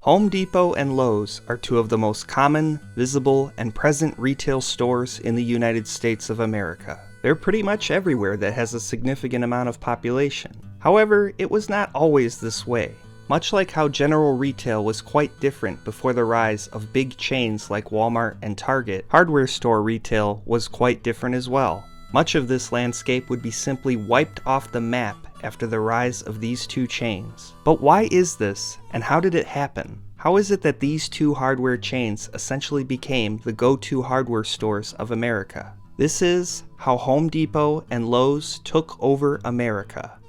Home Depot and Lowe's are two of the most common, visible, and present retail stores in the United States of America. They're pretty much everywhere that has a significant amount of population. However, it was not always this way. Much like how general retail was quite different before the rise of big chains like Walmart and Target, hardware store retail was quite different as well. Much of this landscape would be simply wiped off the map after the rise of these two chains. But why is this, and how did it happen? How is it that these two hardware chains essentially became the go-to hardware stores of America? This is how Home Depot and Lowe's took over America.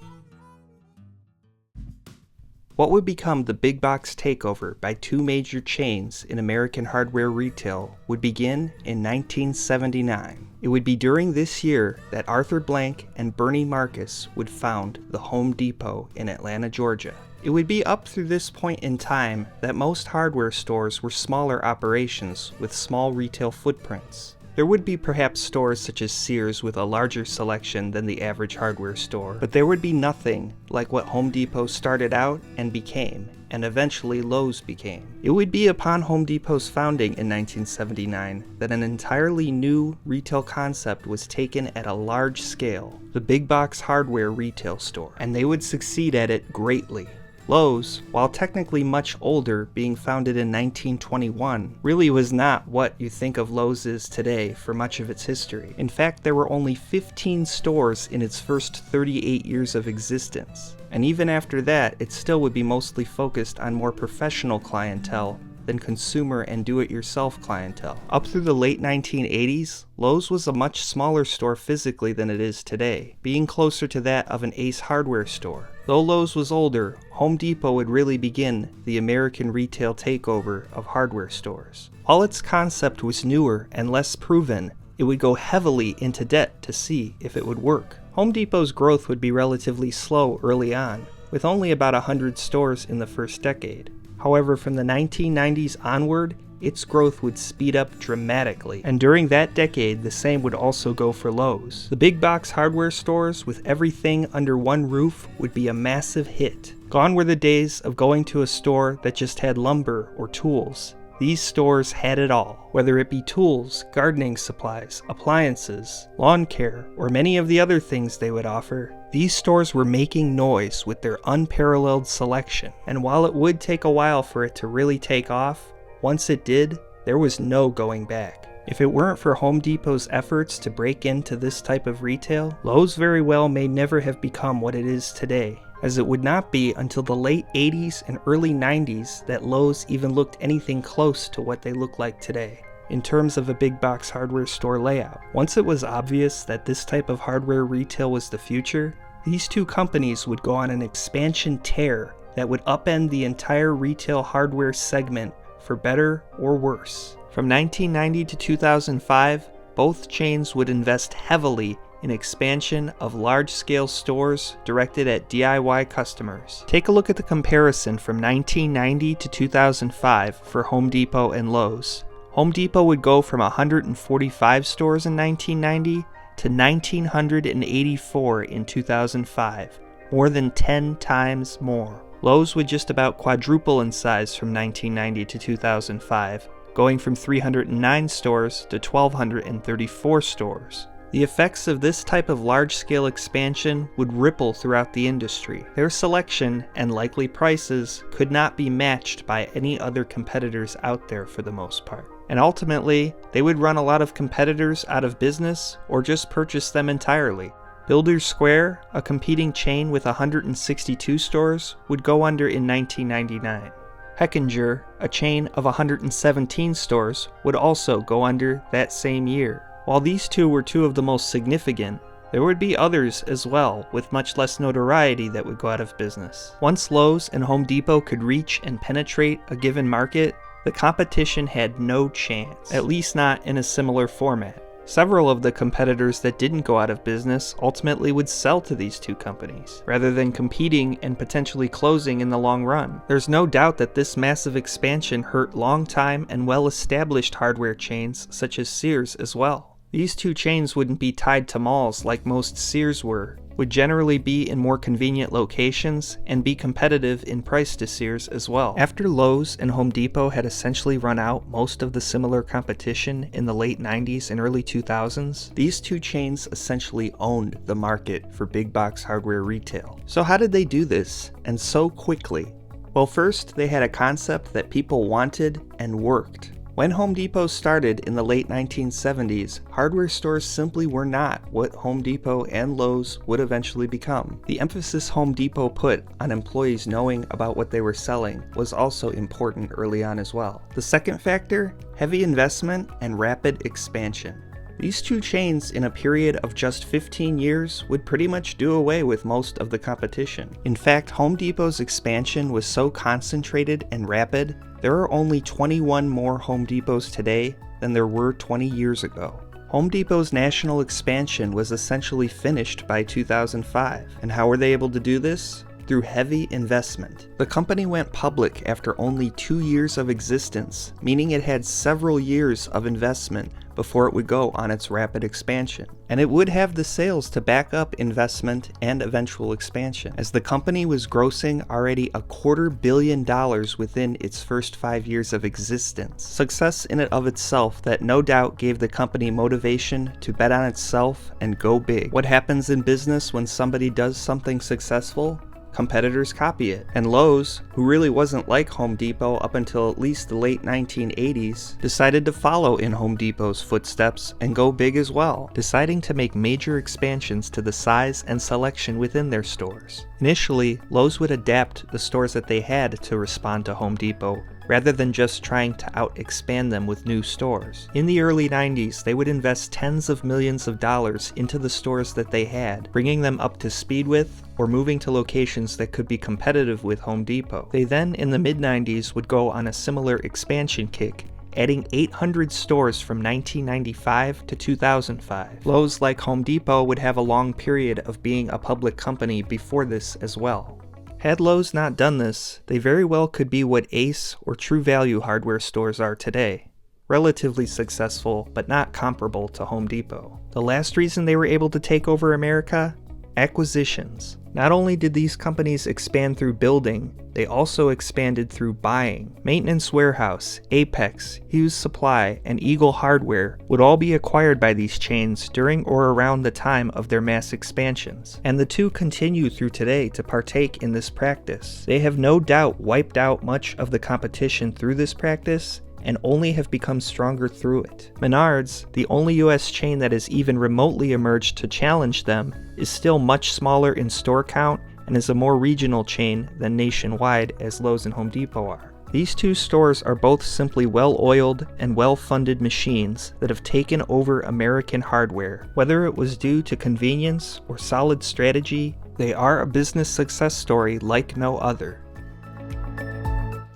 What would become the big box takeover by two major chains in American hardware retail would begin in 1979. It would be during this year that Arthur Blank and Bernie Marcus would found the Home Depot in Atlanta, Georgia. It would be up through this point in time that most hardware stores were smaller operations with small retail footprints. There would be perhaps stores such as Sears with a larger selection than the average hardware store, but there would be nothing like what Home Depot started out and became, and eventually Lowe's became. It would be upon Home Depot's founding in 1979 that an entirely new retail concept was taken at a large scale, the big box hardware retail store, and they would succeed at it greatly. Lowe's, while technically much older, being founded in 1921, really was not what you think of Lowe's is today for much of its history. In fact, there were only 15 stores in its first 38 years of existence. And even after that, it still would be mostly focused on more professional clientele than consumer and do-it-yourself clientele. Up through the late 1980s, Lowe's was a much smaller store physically than it is today, being closer to that of an Ace Hardware store. Though Lowe's was older, Home Depot would really begin the American retail takeover of hardware stores. While its concept was newer and less proven, it would go heavily into debt to see if it would work. Home Depot's growth would be relatively slow early on, with only about 100 stores in the first decade. However, from the 1990s onward, its growth would speed up dramatically, and during that decade, the same would also go for Lowe's. The big box hardware stores with everything under one roof would be a massive hit. Gone were the days of going to a store that just had lumber or tools. These stores had it all, whether it be tools, gardening supplies, appliances, lawn care, or many of the other things they would offer. These stores were making noise with their unparalleled selection, and while it would take a while for it to really take off, once it did, there was no going back. If it weren't for Home Depot's efforts to break into this type of retail, Lowe's very well may never have become what it is today, as it would not be until the late 80s and early 90s that Lowe's even looked anything close to what they look like today, in terms of a big box hardware store layout. Once it was obvious that this type of hardware retail was the future, these two companies would go on an expansion tear that would upend the entire retail hardware segment for better or worse. From 1990 to 2005, both chains would invest heavily in expansion of large-scale stores directed at DIY customers. Take a look at the comparison from 1990 to 2005 for Home Depot and Lowe's. Home Depot would go from 145 stores in 1990 to 1,984 in 2005, more than 10 times more. Lowe's would just about quadruple in size from 1990 to 2005, going from 309 stores to 1,234 stores. The effects of this type of large-scale expansion would ripple throughout the industry. Their selection and likely prices could not be matched by any other competitors out there for the most part. And ultimately, they would run a lot of competitors out of business or just purchase them entirely. Builders Square, a competing chain with 162 stores, would go under in 1999. Heckinger, a chain of 117 stores, would also go under that same year. While these two were two of the most significant, there would be others as well with much less notoriety that would go out of business. Once Lowe's and Home Depot could reach and penetrate a given market, the competition had no chance, at least not in a similar format. Several of the competitors that didn't go out of business ultimately would sell to these two companies, rather than competing and potentially closing in the long run. There's no doubt that this massive expansion hurt long-time and well-established hardware chains such as Sears as well. These two chains wouldn't be tied to malls like most Sears were, would generally be in more convenient locations and be competitive in price to Sears as well. After Lowe's and Home Depot had essentially run out most of the similar competition in the late 90s and early 2000s, these two chains essentially owned the market for big box hardware retail. So how did they do this, and so quickly? Well, first, they had a concept that people wanted and worked. When Home Depot started in the late 1970s, hardware stores simply were not what Home Depot and Lowe's would eventually become. The emphasis Home Depot put on employees knowing about what they were selling was also important early on as well. The second factor, heavy investment and rapid expansion. These two chains in a period of just 15 years would pretty much do away with most of the competition. In fact, Home Depot's expansion was so concentrated and rapid, there are only 21 more Home Depots today than there were 20 years ago. Home Depot's national expansion was essentially finished by 2005. And how were they able to do this? Through heavy investment. The company went public after only 2 years of existence, meaning it had several years of investment before it would go on its rapid expansion. And it would have the sales to back up investment and eventual expansion, as the company was grossing already $250 million within its first 5 years of existence. Success in and of itself that no doubt gave the company motivation to bet on itself and go big. What happens in business when somebody does something successful? Competitors copy it. And Lowe's, who really wasn't like Home Depot up until at least the late 1980s, decided to follow in Home Depot's footsteps and go big as well, deciding to make major expansions to the size and selection within their stores. Initially, Lowe's would adapt the stores that they had to respond to Home Depot, rather than just trying to out-expand them with new stores. In the early 90s, they would invest tens of millions of dollars into the stores that they had, bringing them up to speed with, or moving to locations that could be competitive with Home Depot. They then, in the mid-90s, would go on a similar expansion kick, adding 800 stores from 1995 to 2005. Lowe's, like Home Depot, would have a long period of being a public company before this as well. Had Lowe's not done this, they very well could be what Ace or True Value hardware stores are today. Relatively successful, but not comparable to Home Depot. The last reason they were able to take over America? Acquisitions. Not only did these companies expand through building, they also expanded through buying. Maintenance Warehouse, Apex, Hughes Supply, and Eagle Hardware would all be acquired by these chains during or around the time of their mass expansions. And the two continue through today to partake in this practice. They have no doubt wiped out much of the competition through this practice, and only have become stronger through it. Menards, the only US chain that has even remotely emerged to challenge them, is still much smaller in store count and is a more regional chain than nationwide as Lowe's and Home Depot are. These two stores are both simply well-oiled and well-funded machines that have taken over American hardware. Whether it was due to convenience or solid strategy, they are a business success story like no other.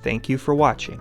Thank you for watching.